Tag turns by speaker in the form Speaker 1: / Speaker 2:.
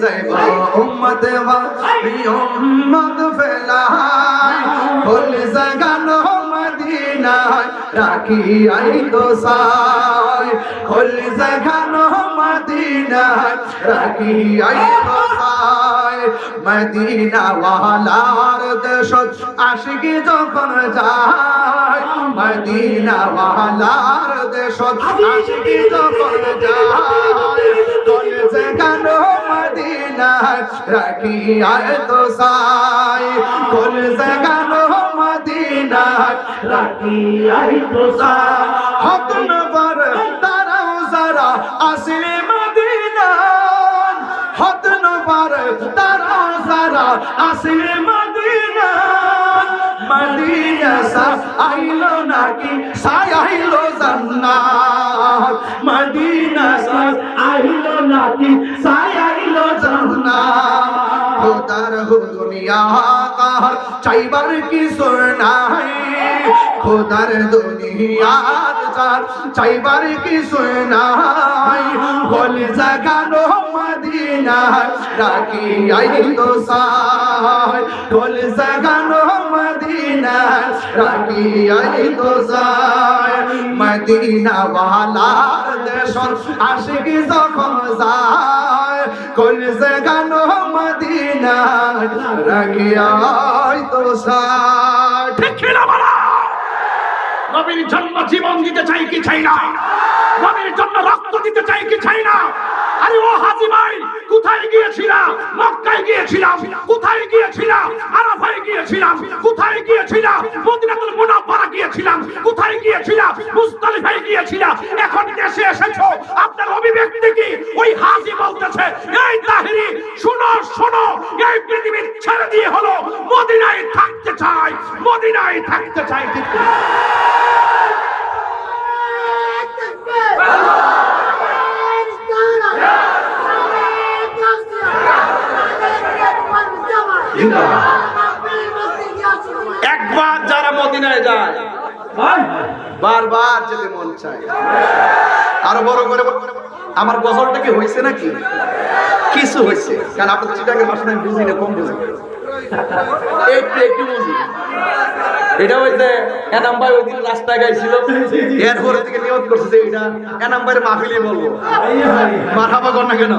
Speaker 1: যাইব উম্মত ওয়ালি উম্মত ফেলাই ফুল জাগানো মদিনায় রাখি আই তো সাই ফুল জাগানো মদিনায় রাখি আই তো সাই মদিনা ওয়ালার দেশত আশিকি যখন যায় মদিনা ওয়ালার দেশত আশিকি যখন যায় ফুল জাগানো মদিনায় রাখি আই তো সাই ফুল জাগানো মদিনায় রাখি আই তো সাই হক নবর তারাও যারা আসলে মদিনা হক নবর তারাও যারা আসলে মদিনা মদিনা সা আইলো নাকি সাই আইলো জান্নাত মদিনা সা আইলো নাকি সাই আইলো জান্নাত খোদার দুনিয়া কার চাইবার কি নাই খোদার দুনিয়া চার চাইবার কি নাই গোল জাগানো মদিনা রাখি আই তো সাই গোল জাগানো মদিনা রাখি আই তো সাই মদিনা ওয়ালা দেশর আশিকি যখন যায় গোল জাগানো মদিনা রাখি আই তো সাই ঠিক না বলা নবীর জন্য জীবন দিতে চাই কি চাই না নবীর জন্য রক্ত দিতে চাই কি চাই না আরে ও হাজী ভাই কোথায় গিয়েছিলাম মক্কায় গিয়েছিলাম কোথায় গিয়েছিলাম আরাফায় গিয়েছিলাম কোথায় গিয়েছিলাম মদিনাতুল মুনাওয়ারা গিয়েছিলাম কোথায় গিয়েছিলাম মুজদালিফায় গিয়েছিলাম এখন দেশে এসেছো আপনার অভিব্যক্তি কি ওই হাজী বলতেছে এই তাহিরি শুনো শুনো এই পৃথিবী ছেড়ে দিয়ে হলো মদিনায় থাকতে চাই মদিনায় থাকতে চাই ঠিক একবার যারা মদিনায় যায় বারবার যেতে মন চায় আরো বড় করে আমার গজলটা কি হয়েছে নাকি কিছু হয়েছে কারণ আপনার চিটাগের ভাষা আমি বুঝি না কম বুঝি একটু বুঝি এটা হইতে এনাম ভাই ওই দিন রাস্তায় গাইছিল এরপরে থেকে নিয়ত করছে যে এটা এনাম ভাইয়ের মাহফিলই বলবো মারহাবা কর না কেন